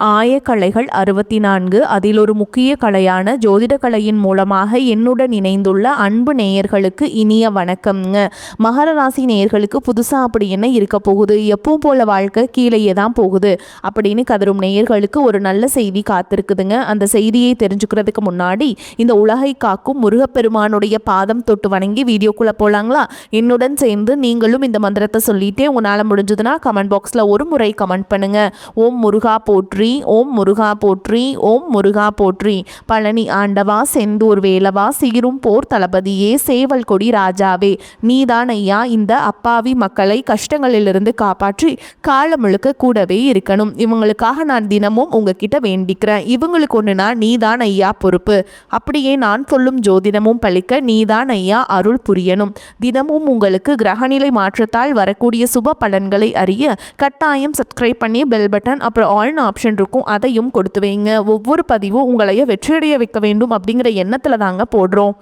ஆயக்கலைகள் 64 அதில் ஒரு முக்கிய கலையான ஜோதிடக்கலையின் மூலமாக என்னுடன் இணைந்துள்ள அன்பு நேயர்களுக்கு இனிய வணக்கம்ங்க. மகர ராசி நேயர்களுக்கு புதுசாக அப்படி என்ன இருக்க போகுது, எப்பவும் போல வாழ்க்கை கீழேயே தான் போகுது அப்படின்னு கதரும் நேயர்களுக்கு ஒரு நல்ல செய்தி காத்திருக்குதுங்க. அந்த செய்தியை தெரிஞ்சுக்கிறதுக்கு முன்னாடி இந்த உலகை காக்கும் முருகப்பெருமானுடைய பாதம் தொட்டு வணங்கி வீடியோக்குள்ளே போகலாங்களா? என்னுடன் சேர்ந்து நீங்களும் இந்த மந்திரத்தை சொல்லிட்டே உங்களால் முடிஞ்சதுன்னா கமெண்ட் பாக்ஸில் ஒரு முறை கமெண்ட் பண்ணுங்க. ஓம் முருகா போற்றி, ஓம் முருகா போற்றி, ஓம் முருகா போற்றி. பழனி ஆண்டவா, செந்தூர் வேலவா, சீரும் போர் தளபதியே, சேவல் கொடி ராஜாவே, நீதான் ஐயா இந்த அப்பாவி மக்களை கஷ்டங்களிலிருந்து காப்பாற்றி காலம் முழுக்க கூடவே இருக்கணும். இவங்களுக்காக நான் தினமும் உங்ககிட்ட வேண்டிக்கிறேன். இவங்களுக்கு ஒன்றுனா நீதான் ஐயா பொறுப்பு. அப்படியே நான் சொல்லும் ஜோதிடமும் பழிக்க நீதான் ஐயா அருள் புரியணும். தினமும் உங்களுக்கு கிரகநிலை மாற்றத்தால் வரக்கூடிய சுப பலன்களை அறிய கட்டாயம் சப்ஸ்கிரைப் பண்ணி பெல் பட்டன் அப்புறம் ஆல்னு ஆப்ஷன் இருக்கும், அதையும் கொடுத்து வைங்க. ஒவ்வொரு பதிவும் உங்களைய வெற்றியடைய வைக்க வேண்டும் அப்படிங்கிற எண்ணத்தில் தாங்க போடுறோம்.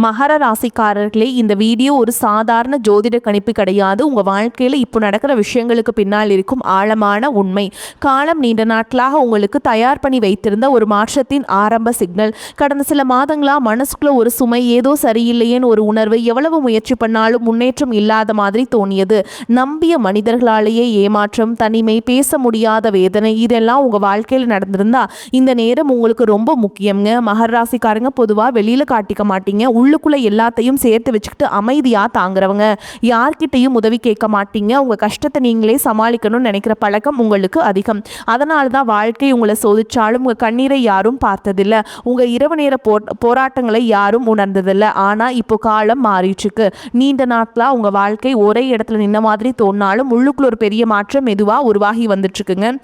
மகர ராசிக்காரர்களே, இந்த வீடியோ ஒரு சாதாரண ஜோதிட கணிப்பு கிடையாது. உங்கள் வாழ்க்கையில் இப்போ நடக்கிற விஷயங்களுக்கு பின்னால் இருக்கும் ஆழமான உண்மை. காலம் நீண்ட நாட்களாக உங்களுக்கு தயார் பண்ணி வைத்திருந்த ஒரு மாற்றத்தின் ஆரம்ப சிக்னல். கடந்த சில மாதங்களாக மனசுக்குள்ள ஒரு சுமை, ஏதோ சரியில்லையேன்னு ஒரு உணர்வு, எவ்வளவு முயற்சி பண்ணாலும் முன்னேற்றம் இல்லாத மாதிரி தோணியது. நம்பிய மனிதர்களாலேயே ஏமாற்றம், தனிமை, பேச முடியாத வேதனை, இதெல்லாம் உங்கள் வாழ்க்கையில் நடந்திருந்தா இந்த நேரம் உங்களுக்கு ரொம்ப முக்கியங்க. மகர ராசிக்காரங்க பொதுவாக வெளியில் காட்டிக்க மாட்டீங்க. உள்ளுக்குள்ள எல்லாத்தையும் சேர்த்து வச்சுக்கிட்டு அமைதியா தாங்குறவங்க. யார்கிட்டையும் உதவி கேட்க மாட்டீங்க. உங்க கஷ்டத்தை நீங்களே சமாளிக்கணும்னு நினைக்கிற பழக்கம் உங்களுக்கு அதிகம். அதனால தான் வாழ்க்கை உங்களை சோதிச்சாலும் உங்க கண்ணீரை யாரும் பார்த்ததில்லை. உங்க இரவு நேர போராட்டங்களை யாரும் உணர்ந்ததில்லை. ஆனா இப்போ காலம் மாறிட்டுருக்கு. நீண்ட நாட்களா உங்க வாழ்க்கை ஒரே இடத்துல நின்ன மாதிரி தோணினாலும் உள்ளுக்குள்ள ஒரு பெரிய மாற்றம் மெதுவா உருவாகி வந்துட்டு இருக்குங்க.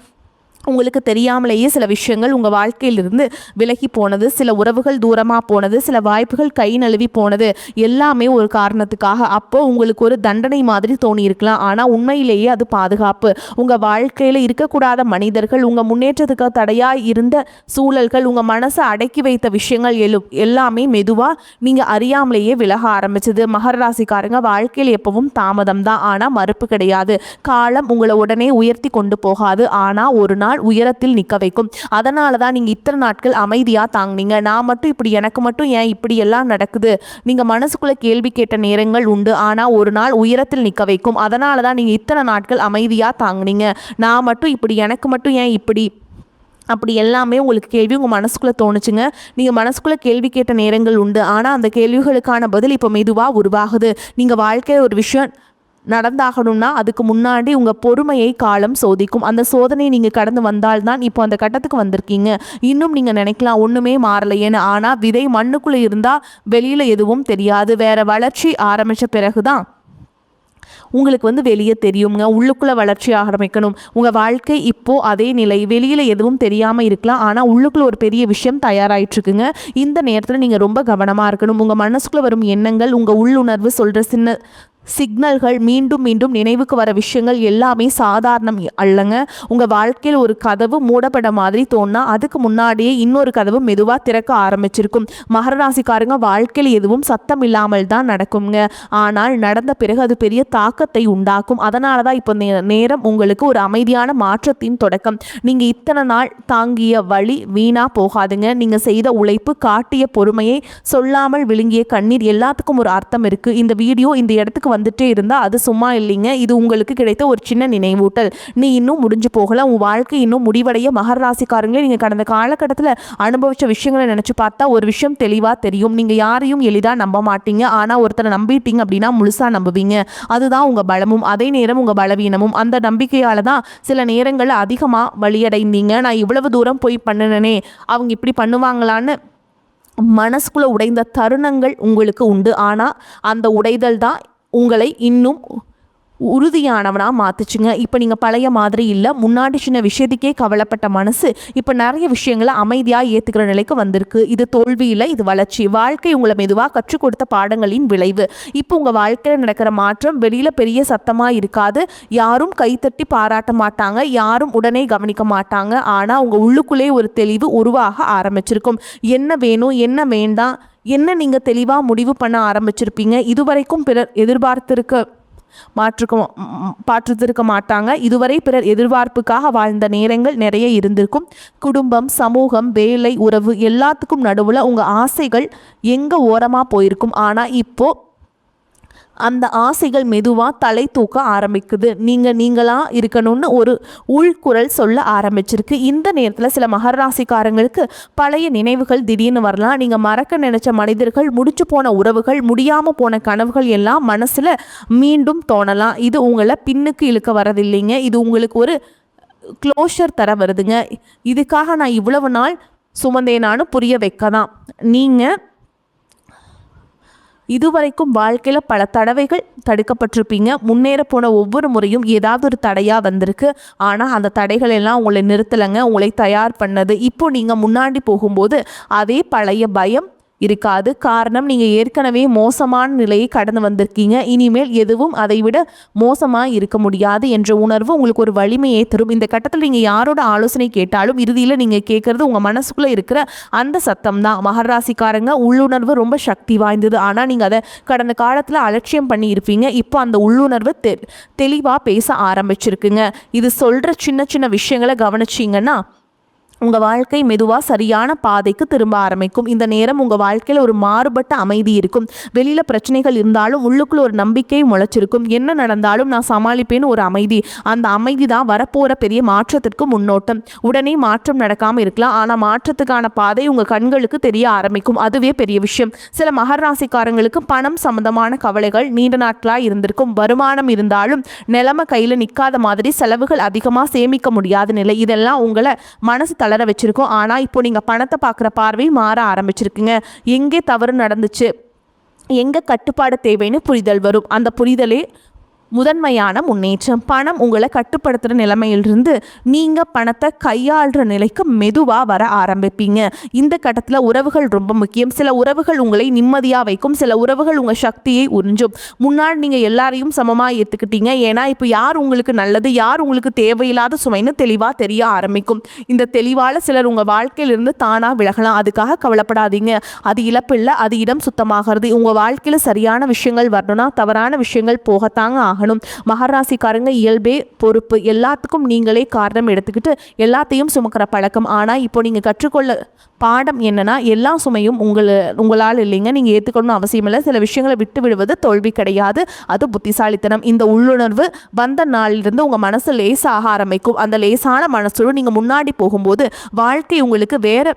உங்களுக்கு தெரியாமலேயே சில விஷயங்கள் உங்கள் வாழ்க்கையிலிருந்து விலகி போனது, சில உறவுகள் தூரமாக போனது, சில வாய்ப்புகள் கை நழுவி போனது, எல்லாமே ஒரு காரணத்துக்காக. அப்போது உங்களுக்கு ஒரு தண்டனை மாதிரி தோணியிருக்கலாம். ஆனால் உண்மையிலேயே அது பாதுகாப்பு. உங்கள் வாழ்க்கையில் இருக்கக்கூடாத மனிதர்கள், உங்கள் முன்னேற்றத்துக்கு தடையாக இருந்த சூழல்கள், உங்கள் மனசை அடக்கி வைத்த விஷயங்கள் எல்லாமே மெதுவாக நீங்கள் அறியாமலேயே விலக ஆரம்பிச்சது. மகர ராசிக்காரங்க, வாழ்க்கையில் எப்பவும் தாமதம் தான், ஆனால் மறுப்பு கிடையாது. காலம் உங்களை உடனே உயர்த்தி கொண்டு போகாது, ஆனால் ஒரு நாள் உயரத்தில் நிற்க வைக்கும். அதனால தான் நீங்கள் இத்தனை நாட்கள் அமைதியாக தாங்கினீங்க. நான் மட்டும் இப்படி, எனக்கு மட்டும் ஏன் இப்படி எல்லாம் நடக்குது, நீங்கள் மனசுக்குள்ளே கேள்வி கேட்ட நேரங்கள் உண்டு. ஆனால் ஒரு நாள் உயரத்தில் நிற்க வைக்கும். அதனால தான் நீங்கள் இத்தனை நாட்கள் அமைதியாக தாங்கினீங்க. நான் மட்டும் இப்படி, எனக்கு மட்டும் ஏன் இப்படி, அப்படி எல்லாமே உங்களுக்கு கேள்வி உங்கள் மனசுக்குள்ளே தோணுச்சுங்க. நீங்கள் மனசுக்குள்ளே கேள்வி கேட்ட நேரங்கள் உண்டு. ஆனால் அந்த கேள்விகளுக்கான பதில் இப்போ மெதுவாக உருவாகுது. நீங்கள் வாழ்க்கையில் ஒரு விஷயம் நடந்தாகணும்னா அதுக்கு முன்னாடி உங்கள் பொறுமையை காலம் சோதிக்கும். அந்த சோதனையை நீங்கள் கடந்து வந்தால்தான் இப்போ அந்த கட்டத்துக்கு வந்திருக்கீங்க. இன்னும் நீங்கள் நினைக்கலாம் ஒன்றுமே மாறலையேன்னு. ஆனால் விதை மண்ணுக்குள்ளே இருந்தால் வெளியில் எதுவும் தெரியாது. வேறு வளர்ச்சி ஆரம்பித்த பிறகு தான் உங்களுக்கு வெளியே தெரியுங்க. உள்ளுக்குள்ளே வளர்ச்சி ஆரம்பிக்கணும். உங்கள் வாழ்க்கை இப்போது அதே நிலை. வெளியில் எதுவும் தெரியாமல் இருக்கலாம், ஆனால் உள்ளுக்குள்ளே ஒரு பெரிய விஷயம் தயாராகிட்டுருக்குங்க. இந்த நேரத்தில் நீங்கள் ரொம்ப கவனமாக இருக்கணும். உங்கள் மனசுக்குள்ளே வரும் எண்ணங்கள், உங்கள் உள்ளுணர்வு சொல்கிற சின்ன சிக்னல்கள், மீண்டும் மீண்டும் நினைவுக்கு வர விஷயங்கள் எல்லாமே சாதாரணம் அல்லங்க. உங்கள் வாழ்க்கையில் ஒரு கதவு மூடப்பட மாதிரி தோணுனா அதுக்கு முன்னாடியே இன்னொரு கதவு மெதுவாக திறக்க ஆரம்பிச்சிருக்கும். மகர ராசிக்காரங்க, வாழ்க்கையில் எதுவும் சத்தம் இல்லாமல் தான் நடக்குங்க. ஆனால் நடந்த பிறகு அது பெரிய தாக்கத்தை உண்டாக்கும். அதனால தான் இப்போ நேரம் உங்களுக்கு ஒரு அமைதியான மாற்றத்தின் தொடக்கம். நீங்கள் இத்தனை நாள் தாங்கிய வழி வீணா போகாதுங்க. நீங்கள் செய்த உழைப்பு, காட்டிய பொறுமையை, சொல்லாமல் விழுங்கிய கண்ணீர் எல்லாத்துக்கும் ஒரு அர்த்தம் இருக்குது. இந்த வீடியோ இந்த இடத்துக்கு வந்துட்டே இருந்தால் அது சும்மா இல்லைங்க. இது உங்களுக்கு கிடைத்த ஒரு சின்ன நினைவூட்டல். நீ இன்னும் முடிஞ்சு போகல, உன் வாழ்க்கை இன்னும் முடிவடைய. மகர ராசிக்காரங்களே, நீங்கள் கடந்த காலகட்டத்தில் அனுபவித்த விஷயங்களை நினச்சி பார்த்தா ஒரு விஷயம் தெளிவாக தெரியும். நீங்கள் யாரையும் எளிதாக நம்ப மாட்டீங்க. ஆனால் ஒருத்தரை நம்பிட்டீங்க அப்படின்னா முழுசாக நம்புவீங்க. அதுதான் உங்கள் பலமும் அதே நேரம் உங்கள் பலவீனமும். அந்த நம்பிக்கையால் தான் சில நேரங்களில் அதிகமாக வழியடைந்தீங்க. நான் இவ்வளவு தூரம் போய் பண்ணினேனே, அவங்க இப்படி பண்ணுவாங்களான்னு மனசுக்குள்ளே உடைந்த தருணங்கள் உங்களுக்கு உண்டு. ஆனால் அந்த உடைதல் தான் உங்களை இன்னும் உறுதியானவனாக மாற்றுச்சுங்க. இப்போ நீங்கள் பழைய மாதிரி இல்லை. முன்னாடி சின்ன விஷயத்துக்கே கவலைப்பட்ட மனசு இப்போ நிறைய விஷயங்களை அமைதியாக ஏற்றுக்கிற நிலைக்கு வந்திருக்கு. இது தோல்வி இல்லை, இது வளர்ச்சி. வாழ்க்கை உங்களை மெதுவாக கற்றுக் கொடுத்த பாடங்களின் விளைவு. இப்போ உங்கள் வாழ்க்கையில் நடக்கிற மாற்றம் வெளியில் பெரிய சத்தமாக இருக்காது. யாரும் கைத்தட்டி பாராட்ட மாட்டாங்க, யாரும் உடனே கவனிக்க மாட்டாங்க. ஆனால் உங்கள் உள்ளுக்குள்ளே ஒரு தெளிவு உருவாக ஆரம்பிச்சிருக்கும். என்ன வேணும், என்ன வேண்டாம், என்ன நீங்கள் தெளிவாக முடிவு பண்ண ஆரம்பிச்சிருப்பீங்க. இதுவரைக்கும் பிறர் எதிர்பார்த்திருக்க பார்த்திருக்க மாட்டாங்க. இதுவரை பிறர் எதிர்பார்ப்புக்காக வாழ்ந்த நேரங்கள் நிறைய இருந்திருக்கும். குடும்பம், சமூகம், வேலை, உறவு எல்லாத்துக்கும் நடுவில் உங்கள் ஆசைகள் எங்கே ஓரமாக போயிருக்கும். ஆனால் இப்போது அந்த ஆசைகள் மெதுவாக தலை தூக்க ஆரம்பிக்குது. நீங்களாக இருக்கணும்னு ஒரு உள்குரல் சொல்ல ஆரம்பிச்சிருக்கு. இந்த நேரத்தில் சில மகர ராசிக்காரங்களுக்கு பழைய நினைவுகள் திடீர்னு வரலாம். நீங்கள் மறக்க நினைச்ச மனிதர்கள், முடிச்சு போன உறவுகள், முடியாமல் போன கனவுகள் எல்லாம் மனசில் மீண்டும் தோணலாம். இது உங்களை பின்னுக்கு இழுக்க வரதில்லைங்க. இது உங்களுக்கு ஒரு க்ளோஷர் தர வருதுங்க. இதுக்காக நான் இவ்வளவு நாள் சுமந்தேனான்னு புரிய வைக்க தான். நீங்கள் இதுவரைக்கும் வாழ்க்கையில் பல தடவைகள் தடுக்கப்பட்டிருப்பீங்க. முன்னேற போன ஒவ்வொரு முறையும் ஏதாவது ஒரு தடையாக வந்திருக்கு. ஆனால் அந்த தடைகள் எல்லாம் உங்களை நிறுத்தலைங்க, உங்களை தயார் பண்ணது. இப்போ நீங்கள் முன்னாடி போகும்போது அதே பழைய பயம் இருக்காது. காரணம், நீங்கள் ஏற்கனவே மோசமான நிலையை கடந்து வந்திருக்கீங்க. இனிமேல் எதுவும் அதை விட மோசமாக இருக்க முடியாது என்ற உணர்வு உங்களுக்கு ஒரு வலிமையை தரும். இந்த கட்டத்தில் நீங்கள் யாரோட ஆலோசனை கேட்டாலும் இறுதியில் நீங்கள் கேட்குறது உங்கள் மனசுக்குள்ளே இருக்கிற அந்த சத்தம் தான். மகர ராசிக்காரங்க, உள்ளுணர்வு ரொம்ப சக்தி வாய்ந்தது. ஆனால் நீங்கள் அதை கடந்த காலத்தில் அலட்சியம் பண்ணி இருப்பீங்க. இப்போ அந்த உள்ளுணர்வு தெளிவாக பேச ஆரம்பிச்சிருக்குங்க. இது சொல்கிற சின்ன சின்ன விஷயங்களை கவனிச்சிங்கன்னா உங்கள் வாழ்க்கை மெதுவாக சரியான பாதைக்கு திரும்ப ஆரம்பிக்கும். இந்த நேரம் உங்கள் வாழ்க்கையில் ஒரு மாறுபட்ட அமைதி இருக்கும். வெளியில் பிரச்சனைகள் இருந்தாலும் உள்ளுக்குள்ள ஒரு நம்பிக்கை முளைச்சிருக்கும். என்ன நடந்தாலும் நான் சமாளிப்பேன்னு ஒரு அமைதி. அந்த அமைதி தான் வரப்போகிற பெரிய மாற்றத்திற்கு முன்னோட்டம். உடனே மாற்றம் நடக்காமல் இருக்கலாம், ஆனால் மாற்றத்துக்கான பாதை உங்கள் கண்களுக்கு தெரிய ஆரம்பிக்கும். அதுவே பெரிய விஷயம். சில மகர ராசிக்காரங்களுக்கு பணம் சம்பந்தமான கவலைகள் நீண்ட நாட்களாக இருந்திருக்கும். வருமானம் இருந்தாலும் நிலைமை கையில் நிற்காத மாதிரி, செலவுகள் அதிகமாக சேமிக்க முடியாத நிலை, இதெல்லாம் உங்களை மனசு தளர வச்சிருக்கோம். ஆனால் இப்போ நீங்கள் பணத்தை பார்க்குற பார்வை மாற ஆரம்பிச்சிருக்குங்க. எங்கே தவறு நடந்துச்சு, எங்கே கட்டுப்பாடு தேவைன்னு புரிதல் வரும். அந்த புரிதலே முதன்மையான முன்னேற்றம். பணம் உங்களை கட்டுப்படுத்துகிற நிலைமையிலிருந்து நீங்கள் பணத்தை கையாளுற நிலைக்கு மெதுவாக வர ஆரம்பிப்பீங்க. இந்த கட்டத்தில் உறவுகள் ரொம்ப முக்கியம். சில உறவுகள் உங்களை நிம்மதியாக வைக்கும், சில உறவுகள் உங்கள் சக்தியை உறிஞ்சும். முன்னாடி நீங்கள் எல்லாரையும் சமமாக ஏற்றுக்கிட்டீங்க. ஏன்னா இப்போ யார் உங்களுக்கு நல்லது, யார் உங்களுக்கு தேவையில்லாத சுமைன்னு தெளிவாக தெரிய ஆரம்பிக்கும். இந்த தெளிவால் சிலர் உங்கள் வாழ்க்கையிலிருந்து தானாக விலகலாம். அதுக்காக கவலைப்படாதீங்க. அது இழப்பில்லை, அது இடம் சுத்தமாகிறது. உங்கள் வாழ்க்கையில் சரியான விஷயங்கள் வரணும்னா தவறான விஷயங்கள் போகத்தாங்க ஆகும். மகர ராசிக்காரங்க இயல்பே பொறுப்பு. எல்லாத்துக்கும் நீங்களே காரணம் எடுத்துக்கிட்டு எல்லாத்தையும் சுமக்கிற பழக்கம். ஆனால் இப்போ நீங்கள் கற்றுக்கொள்ள பாடம் என்னன்னா, எல்லா சுமையும் உங்களால் இல்லைங்க. நீங்கள் ஏற்றுக்கணும்னு அவசியம் இல்லை. சில விஷயங்களை விட்டு விடுவது தோல்வி கிடையாது, அது புத்திசாலித்தனம். இந்த உள்ளுணர்வு வந்த நாளிலிருந்து உங்கள் மனசு லேசாக ஆரம்பிக்கும். அந்த லேசான மனசோடு நீங்கள் முன்னாடி போகும்போது வாழ்க்கை உங்களுக்கு வேறு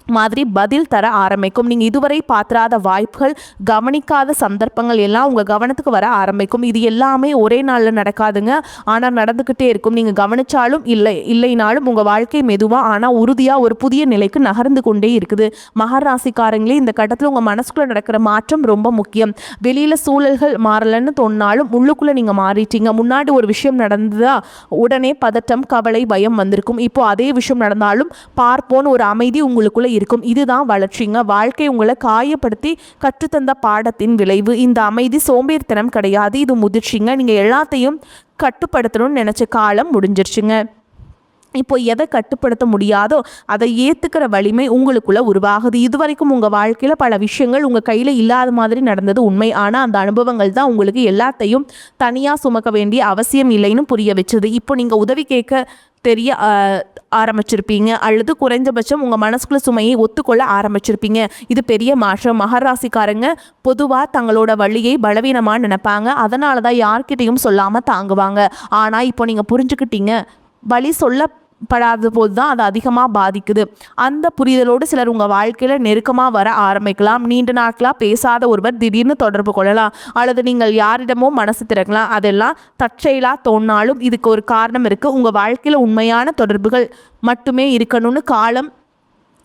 மாதிரி பதில் தர ஆரம்பிக்கும். நீங்கள் இதுவரை பார்த்துராத வாய்ப்புகள், கவனிக்காத சந்தர்ப்பங்கள் எல்லாம் உங்கள் கவனத்துக்கு வர ஆரம்பிக்கும். இது எல்லாமே ஒரே நாளில் நடக்காதுங்க, ஆனால் நடந்துக்கிட்டே இருக்கும். நீங்கள் கவனித்தாலும் இல்லைனாலும் உங்கள் வாழ்க்கை மெதுவாக ஆனால் உறுதியாக ஒரு புதிய நிலைக்கு நகர்ந்து கொண்டே இருக்குது. மகர ராசிக்காரங்களே, இந்த கட்டத்தில் உங்கள் மனசுக்குள்ளே நடக்கிற மாற்றம் ரொம்ப முக்கியம். வெளியில் சூழல்கள் மாறலன்னு தோணினாலும் உள்ளுக்குள்ளே நீங்கள் மாறிட்டீங்க. முன்னாடி ஒரு விஷயம் நடந்ததா உடனே பதட்டம், கவலை, பயம் வந்திருக்கும். இப்போ அதே விஷயம் நடந்தாலும் பார்ப்போன்னு ஒரு அமைதி உங்களுக்குள்ளே இருக்கும். இதுதான் வளர்ச்சிங்க. வாழ்க்கை உங்களை காயப்படுத்தி கற்றுத்தந்த பாடத்தின் விளைவு. இந்த அமைதி சோம்பேறித்தனம் கிடையாது, இது முதிர்ச்சிங்க. நீங்கள் எல்லாத்தையும் கட்டுப்படுத்தணும்னு நினச்ச காலம் முடிஞ்சிருச்சுங்க. இப்போ எதை கட்டுப்படுத்த முடியாதோ அதை ஏற்றுக்கிற வலிமை உங்களுக்குள்ளே உருவாகுது. இதுவரைக்கும் உங்கள் வாழ்க்கையில் பல விஷயங்கள் உங்கள் கையில் இல்லாத மாதிரி நடந்தது உண்மை. ஆனால் அந்த அனுபவங்கள் தான் உங்களுக்கு எல்லாத்தையும் தனியாக சுமக்க வேண்டிய அவசியம் இல்லைன்னு புரிய வச்சது. இப்போ நீங்கள் உதவி கேட்க தெரிய ஆரம்பிச்சிருப்பீங்க, அல்லது குறைஞ்சபட்சம் உங்கள் மனசுக்குள்ள சுமையை ஒத்துக்கொள்ள ஆரம்பிச்சிருப்பீங்க. இது பெரிய மாற்றம். மகர ராசிக்காரங்க பொதுவாக தங்களோட வழியை பலவீனமாக நினைப்பாங்க. அதனால தான் யார்கிட்டையும் சொல்லாமல் தாங்குவாங்க. ஆனால் இப்போ நீங்கள் புரிஞ்சுக்கிட்டீங்க, வழி சொல்லப்படாத போது தான் அது அதிகமாக பாதிக்குது. அந்த புரிதலோடு சிலர் உங்கள் வாழ்க்கையில் நெருக்கமாக வர ஆரம்பிக்கலாம். நீண்ட நாட்களாக பேசாத ஒருவர் திடீர்னு தொடர்பு கொள்ளலாம், அல்லது நீங்கள் யாரிடமோ மனசு திறக்கலாம். அதெல்லாம் தற்செயலாக தோணினாலும் இதுக்கு ஒரு காரணம் இருக்குது. உங்கள் வாழ்க்கையில் உண்மையான தொடர்புகள் மட்டுமே இருக்கணும்னு காலம்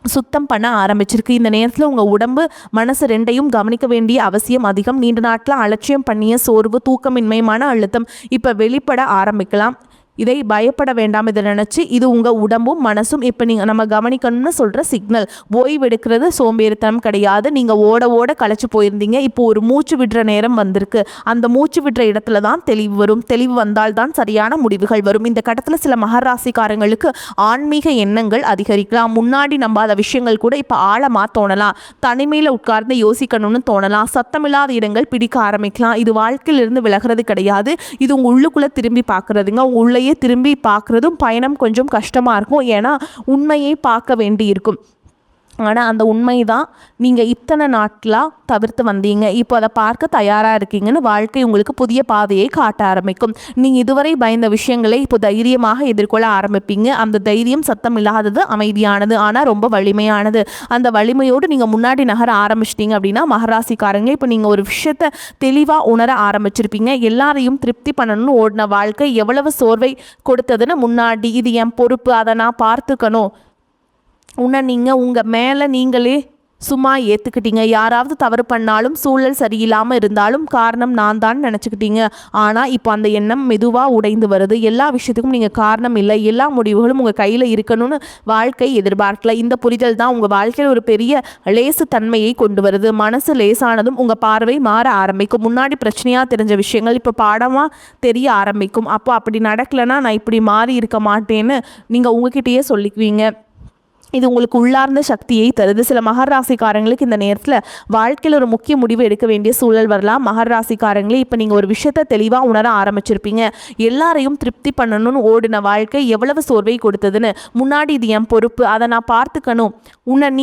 சுத்தம் பண்ண ஆரம்பிச்சிருக்கு. இந்த நேரத்தில் உங்கள் உடம்பு மனசு ரெண்டையும் கவனிக்க வேண்டிய அவசியம் அதிகம். நீண்ட நாட்கள் அலட்சியம் பண்ணிய சோர்வு, தூக்கமின்மை, மன அழுத்தம் இப்போ வெளிப்பட ஆரம்பிக்கலாம். இதை பயப்பட வேண்டாம். இதை நினச்சி இது உங்கள் உடம்பும் மனசும் இப்போ நீங்கள் நம்ம கவனிக்கணும்னு சொல்கிற சிக்னல். ஓய்வெடுக்கிறது சோம்பேறித்தனம் கிடையாது. நீங்கள் ஓட ஓட களைச்சி போயிருந்தீங்க, இப்போ ஒரு மூச்சு விடுற நேரம் வந்திருக்கு. அந்த மூச்சு விடுற இடத்துல தான் தெளிவு வரும். தெளிவு வந்தால்தான் சரியான முடிவுகள் வரும். இந்த கட்டத்தில் சில மகராசிக்காரங்களுக்கு ஆன்மீக எண்ணங்கள் அதிகரிக்கலாம். முன்னாடி நம்பாத விஷயங்கள் கூட இப்போ ஆழமாக தோணலாம். தனிமையில் உட்கார்ந்து யோசிக்கணும்னு தோணலாம். சத்தமில்லாத இடங்கள் பிடிக்க ஆரம்பிக்கலாம். இது வாழ்க்கையிலிருந்து விலகிறது கிடையாது. இது உங்கள் உள்ளுக்குள்ளே திரும்பி பார்க்குறதுங்க. உங்கள் உள்ளே திரும்பி பார்க்குறதும் பயணம் கொஞ்சம் கஷ்டமாக இருக்கும். ஏன்னா உண்மையை பார்க்க வேண்டி இருக்கும். ஆனால் அந்த உண்மை தான் நீங்கள் இத்தனை நாட்களாக தவிர்த்து வந்தீங்க. இப்போ அதை பார்க்க தயாராக இருக்கீங்கன்னு வாழ்க்கை உங்களுக்கு புதிய பாதையை காட்ட ஆரம்பிக்கும். நீங்கள் இதுவரை பயந்த விஷயங்களை இப்போ தைரியமாக எதிர்கொள்ள ஆரம்பிப்பீங்க. அந்த தைரியம் சத்தம் இல்லாதது, அமைதியானது, ஆனால் ரொம்ப வலிமையானது. அந்த வலிமையோடு நீங்கள் முன்னாடி நகர ஆரம்பிச்சிட்டிங்க அப்படின்னா மகராசிக்காரங்க இப்போ நீங்கள் ஒரு விஷயத்தை தெளிவாக உணர ஆரம்பிச்சிருப்பீங்க. எல்லாரையும் திருப்தி பண்ணணும்னு ஓடின வாழ்க்கை எவ்வளவு சோர்வை கொடுத்ததுன்னு முன்னாடி இது என் பொறுப்பு, அதை நான் பார்த்துக்கணும், நீங்கள் உங்கள் மேலே நீங்களே சும்மா ஏற்றுக்கிட்டீங்க. யாராவது தவறு பண்ணாலும் சூழல் சரியில்லாமல் இருந்தாலும் காரணம் நான் தான் நினச்சிக்கிட்டீங்க. ஆனால் இப்போ அந்த எண்ணம் மெதுவாக உடைந்து வருது. எல்லா விஷயத்துக்கும் நீங்கள் காரணம் இல்லை, எல்லா முடிவுகளும் உங்கள் கையில் இருக்கணும்னு வாழ்க்கை எதிர்பார்க்கல. இந்த புரிதல் தான் உங்கள் வாழ்க்கையில் ஒரு பெரிய லேசு தன்மையை கொண்டு வருது. மனசு லேசானதும் உங்கள் பார்வை மாற ஆரம்பிக்கும். முன்னாடி பிரச்சனையாக தெரிஞ்ச விஷயங்கள் இப்போ பாடமாக தெரிய ஆரம்பிக்கும். அப்போ அப்படி நடக்கலைன்னா நான் இப்படி மாறி இருக்க மாட்டேன்னு நீங்கள் உங்ககிட்டயே சொல்லிக்குவீங்க. இது உங்களுக்கு உள்ளார்ந்த சக்தியை தருது. சில மகர ராசிக்காரங்களுக்கு இந்த நேரத்தில் வாழ்க்கையில் ஒரு முக்கிய முடிவு எடுக்க வேண்டிய சூழல் வரலாம். மகர ராசிக்காரங்களே இப்போ நீங்கள் ஒரு விஷயத்தை தெளிவாக உணர ஆரம்பிச்சிருப்பீங்க. எல்லாரையும் திருப்தி பண்ணணும்னு ஓடின வாழ்க்கை எவ்வளவு சோர்வை கொடுத்ததுன்னு. முன்னாடி இது என் பொறுப்பு, அதை நான் பார்த்துக்கணும்,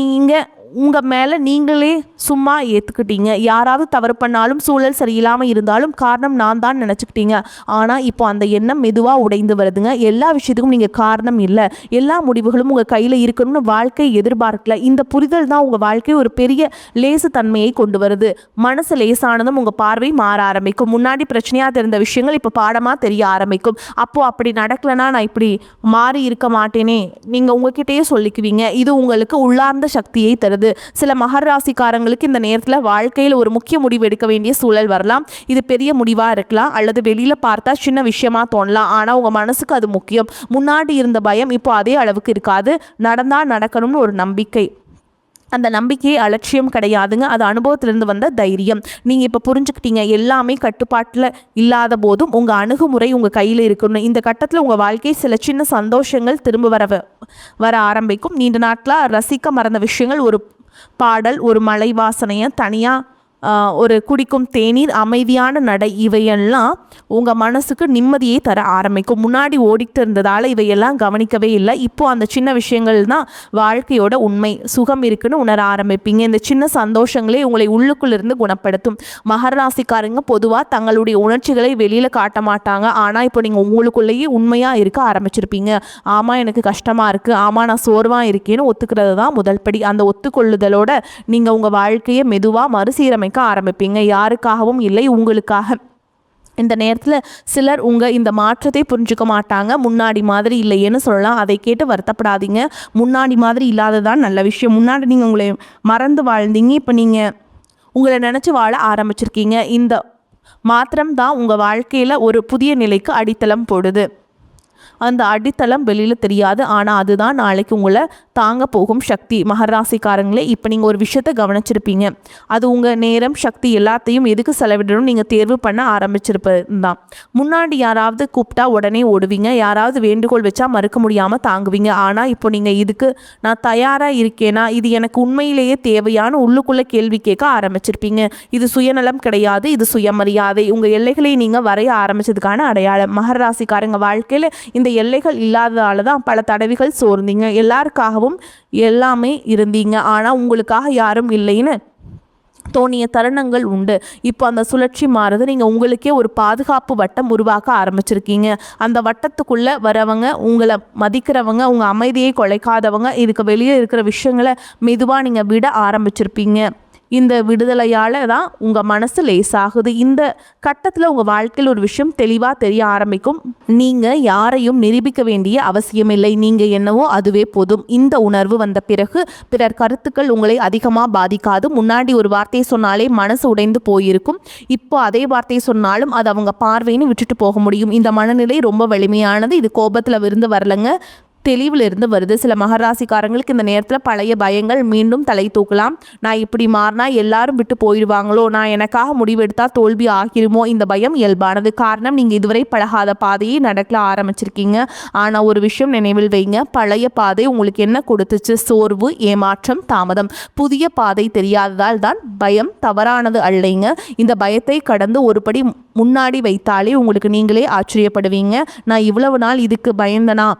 நீங்கள் உங்கள் மேலே நீங்களே சும்மா ஏற்றுக்கிட்டீங்க. யாராவது தவறு பண்ணாலும் சூழல் சரியில்லாமல் இருந்தாலும் காரணம் நான் தான் நினச்சிக்கிட்டீங்க. ஆனால் இப்போ அந்த எண்ணம் மெதுவாக உடைந்து வருதுங்க. எல்லா விஷயத்துக்கும் நீங்கள் காரணம் இல்லை, எல்லா முடிவுகளும் உங்கள் கையில் இருக்கணும்னு வாழ்க்கை எதிர்பார்க்கல. இந்த புரிதல் தான் உங்கள் வாழ்க்கை ஒரு பெரிய லேசு தன்மையை கொண்டு வருது. மனசு லேசானதும் உங்கள் பார்வை மாற ஆரம்பிக்கும். முன்னாடி பிரச்சனையாக தெரிந்த விஷயங்கள் இப்போ பாடமாக தெரிய ஆரம்பிக்கும். அப்போது அப்படி நடக்கலைன்னா நான் இப்படி மாறி இருக்க மாட்டேனே நீங்கள் உங்ககிட்டயே சொல்லிக்குவீங்க. இது உங்களுக்கு உள்ளார்ந்த சக்தியை தருது. சில மகர ராசிக்காரங்களுக்கு இந்த நேரத்தில் வாழ்க்கையில் ஒரு முக்கிய முடிவு எடுக்க வேண்டிய சூழல் வரலாம். இது பெரிய முடிவாக இருக்கலாம், அல்லது வெளியில் பார்த்தா சின்ன விஷயமா தோணலாம். ஆனால் உங்கள் மனசுக்கு அது முக்கியம். முன்னாடி இருந்த பயம் இப்போ அதே அளவுக்கு இருக்காது. நடந்தால் நடக்கணும்னு ஒரு நம்பிக்கை. அந்த நம்பிக்கையே அலட்சியம் கிடையாதுங்க, அது அனுபவத்திலிருந்து வந்த தைரியம். நீங்கள் இப்போ புரிஞ்சுக்கிட்டீங்க எல்லாமே கட்டுப்பாட்டில் இல்லாத போதும் உங்கள் அணுகுமுறை உங்கள் கையில் இருக்கணும். இந்த கட்டத்தில் உங்கள் வாழ்க்கை சில சின்ன சந்தோஷங்கள் திரும்ப வர ஆரம்பிக்கும். நீண்ட நாட்களாக ரசிக்க மறந்த விஷயங்கள், ஒரு பாடல், ஒரு மலை வாசனையை, தனியாக ஒரு குடிக்கும் தேநீர், அமைதியான நடை, இவையெல்லாம் உங்கள் மனசுக்கு நிம்மதியை தர ஆரம்பிக்கும். முன்னாடி ஓடிட்டு இருந்ததால் இவையெல்லாம் கவனிக்கவே இல்லை. இப்போது அந்த சின்ன விஷயங்கள் தான் வாழ்க்கையோட உண்மை சுகம் இருக்குன்னு உணர ஆரம்பிப்பீங்க. இந்த சின்ன சந்தோஷங்களே உங்களை உள்ளுக்குள்ளிருந்து குணப்படுத்தும். மகர ராசிக்காரங்க பொதுவாக தங்களுடைய உணர்ச்சிகளை வெளியில் காட்ட மாட்டாங்க. ஆனால் இப்போ நீங்கள் உங்களுக்குள்ளேயே உண்மையாக இருக்க ஆரம்பிச்சிருப்பீங்க. ஆமாம் எனக்கு கஷ்டமாக இருக்குது, ஆமாம் நான் சோர்வாக இருக்கேன்னு ஒத்துக்கிறது தான் முதல் படி. அந்த ஒத்துக்கொள்ளுதலோட நீங்கள் உங்கள் வாழ்க்கையை மெதுவாக மறுசீரமைக்க ஆரம்பிப்பீங்க. யாருக்காகவும் இல்லை, உங்களுக்காக. இந்த நேரத்தில் சிலர் உங்கள் இந்த மாற்றத்தை புரிஞ்சுக்க மாட்டாங்க. முன்னாடி மாதிரி இல்லையேன்னு சொல்லலாம். அதை கேட்டு வருத்தப்படாதீங்க. முன்னாடி மாதிரி இல்லாததான் நல்ல விஷயம். முன்னாடி நீங்கள் உங்களை மறந்து வாழ்ந்தீங்க, இப்போ நீங்கள் உங்களை நினச்சி வாழ ஆரம்பிச்சிருக்கீங்க. இந்த மாற்றம் தான் உங்கள் வாழ்க்கையில் ஒரு புதிய நிலைக்கு அடித்தளம் போடுது. அந்த அடித்தளம் வெளியில் தெரியாது, ஆனால் அதுதான் நாளைக்கு உங்களை தாங்க போகும் சக்தி. மகராசிக்காரங்களே இப்போ நீங்கள் ஒரு விஷயத்தை கவனிச்சிருப்பீங்க. அது உங்கள் நேரம், சக்தி எல்லாத்தையும் எதுக்கு செலவிடணும் நீங்கள் தேர்வு பண்ண ஆரம்பிச்சிருப்பதுதான். முன்னாடி யாராவது கூப்பிட்டா உடனே ஓடுவீங்க, யாராவது வேண்டுகோள் வச்சா மறுக்க முடியாமல் தாங்குவீங்க. ஆனால் இப்போ நீங்கள் இதுக்கு நான் தயாராக இருக்கேனா, இது எனக்கு உண்மையிலேயே தேவையான உள்ளுக்குள்ளே கேள்வி கேட்க ஆரம்பிச்சிருப்பீங்க. இது சுயநலம் கிடையாது, இது சுயமரியாதை. உங்கள் எல்லைகளை நீங்கள் வரைய ஆரம்பித்ததுக்கான அடையாளம். மகராசிக்காரங்க வாழ்க்கையில் இந்த எல்லைகள் இல்லாததால தான் பல தடவைகள் சோர்ந்தீங்க. எல்லாருக்காகவும் எல்லாமே இருந்தீங்க, ஆனால் உங்களுக்காக யாரும் இல்லைன்னு தோணிய தருணங்கள் உண்டு. இப்போ அந்த சுழற்சி மாறுது. நீங்கள் உங்களுக்கே ஒரு பாதுகாப்பு வட்டம் உருவாக்க ஆரம்பிச்சிருக்கீங்க. அந்த வட்டத்துக்குள்ளே வரவங்க, உங்களை மதிக்கிறவங்க, உங்கள் அமைதியை குலைக்காதவங்க, இதுக்கு வெளியே இருக்கிற விஷயங்களை மெதுவாக நீங்கள் விட ஆரம்பிச்சிருப்பீங்க. இந்த விடுதலையால் தான் உங்கள் மனசு லேசாகுது. இந்த கட்டத்தில் உங்கள் வாழ்க்கையில் ஒரு விஷயம் தெளிவாக தெரிய ஆரம்பிக்கும். நீங்கள் யாரையும் நிரூபிக்க வேண்டிய அவசியமில்லை, நீங்கள் என்னவோ அதுவே போதும். இந்த உணர்வு வந்த பிறகு பிறர் கருத்துக்கள் உங்களை அதிகமாக பாதிக்காது. முன்னாடி ஒரு வார்த்தையை சொன்னாலே மனசு உடைந்து போயிருக்கும். இப்போ அதே வார்த்தையை சொன்னாலும் அது அவங்க பார்வைன்னு விட்டுட்டு போக முடியும். இந்த மனநிலை ரொம்ப வலிமையானது. இது கோபத்தில் இருந்து வரலங்க, தெளிவில் இருந்து வருது. சில மகராசிக்காரங்களுக்கு இந்த நேரத்தில் பழைய பயங்கள் மீண்டும் தலை தூக்கலாம். நான் இப்படி மாறினா எல்லாரும் விட்டு போயிடுவாங்களோ, நான் எனக்காக முடிவெடுத்தால் தோல்வி ஆகிருமோ, இந்த பயம் இயல்பானது. காரணம், நீங்கள் இதுவரை பழகாத பாதையை நடக்க ஆரம்பிச்சிருக்கீங்க. ஆனால் ஒரு விஷயம் நினைவில் வைங்க, பழைய பாதை உங்களுக்கு என்ன கொடுத்துச்சு? சோர்வு, ஏமாற்றம், தாமதம். புதிய பாதை தெரியாததால் தான் பயம் தவறானது அல்லைங்க. இந்த பயத்தை கடந்து ஒரு படி முன்னாடி வைத்தாலே உங்களுக்கு நீங்களே ஆச்சரியப்படுவீங்க. நான் இவ்வளவு நாள் இதுக்கு பயந்தனா?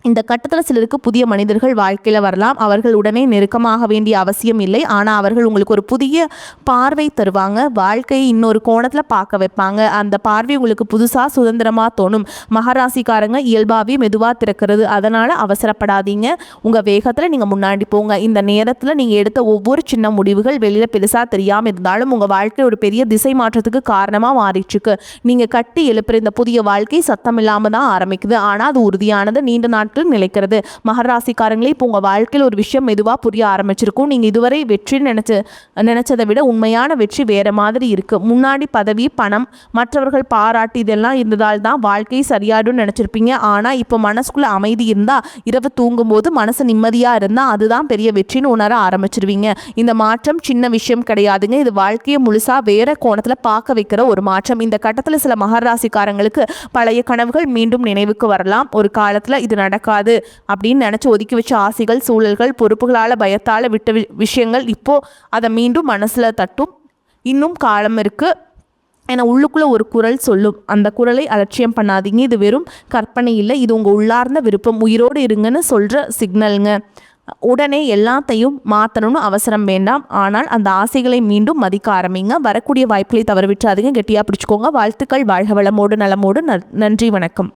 இந்த கட்டத்தில் சிலருக்கு புதிய மனிதர்கள் வாழ்க்கையில் வரலாம். அவர்கள் உடனே நெருக்கமாக வேண்டிய அவசியம் இல்லை. ஆனால் அவர்கள் உங்களுக்கு ஒரு புதிய பார்வை தருவாங்க. வாழ்க்கையை இன்னொரு கோணத்தில் பார்க்க வைப்பாங்க. அந்த பார்வை உங்களுக்கு புதுசாக சுதந்திரமாக தோணும். மகராசிக்காரங்க இயல்பாகவே மெதுவாக திறக்கிறது. அதனால் அவசரப்படாதீங்க. உங்கள் வேகத்தில் நீங்கள் முன்னாடி போங்க. இந்த நேரத்தில் நீங்கள் எடுத்த ஒவ்வொரு சின்ன முடிவுகள் வெளியில் பெருசாக தெரியாமல் இருந்தாலும் உங்கள் வாழ்க்கை ஒரு பெரிய திசை மாற்றத்துக்கு காரணமாக மாறிட்டுருக்கு. நீங்கள் கட்டி எழுப்புற இந்த புதிய வாழ்க்கை சத்தம் இல்லாமல் தான் ஆரம்பிக்குது. ஆனால் அது உறுதியானது, நீண்ட நாட்கள் நிலைக்கிறது. மகராசிக்காரங்களே, இப்போ உங்கள் வாழ்க்கையில் ஒரு விஷயம் மெதுவாக புரிய ஆரம்பிச்சிருக்கும். நீங்கள் இதுவரை வெற்றி நினைச்சதை விட உண்மையான வெற்றி வேற மாதிரி இருக்கு. முன்னாடி பதவி, பணம், மற்றவர்கள் பாராட்டு இதெல்லாம் இருந்ததால் தான் வாழ்க்கை சரியாயிடும் நினச்சிருப்பீங்க. ஆனால் இப்போ மனசுக்குள்ள அமைதி இருந்தால், இரவு தூங்கும்போது மனசு நிம்மதியாக இருந்தால் அதுதான் பெரிய வெற்றின்னு உணர ஆரம்பிச்சிருவீங்க. இந்த மாற்றம் சின்ன விஷயம் கிடையாதுங்க. இது வாழ்க்கையை முழுசாக வேற கோணத்தில் பார்க்க வைக்கிற ஒரு மாற்றம். இந்த கட்டத்தில் சில மகராசிக்காரங்களுக்கு பழைய கனவுகள் மீண்டும் நினைவுக்கு வரலாம். ஒரு காலத்தில் இது நடக்காது அப்படின்னு நினச்சி ஒதுக்கி வச்ச ஆசைகள், சூழல்கள், பொறுப்புகளால் பயத்தால் விட்ட விஷயங்கள் இப்போ அதை மீண்டும் மனசில் தட்டும். இன்னும் காலம் இருக்குது. ஏன்னா உள்ளுக்குள்ளே ஒரு குரல் சொல்லும். அந்த குரலை அலட்சியம் பண்ணாதீங்க. இது வெறும் கற்பனை இல்லை, இது உங்கள் உள்ளார்ந்த விருப்பம். உயிரோடு இருங்கன்னு சொல்கிற சிக்னலுங்க. உடனே எல்லாத்தையும் மாற்றணும்னு அவசரம் வேண்டாம். ஆனால் அந்த ஆசைகளை மீண்டும் மதிக்க ஆரம்பிங்க. வரக்கூடிய வாய்ப்புகளை தவற விட்டுறாதீங்க. கெட்டியாக பிடிச்சிக்கோங்க. வாழ்த்துக்கள். வாழ்க வளமோடு நலமோடு. நன்றி, வணக்கம்.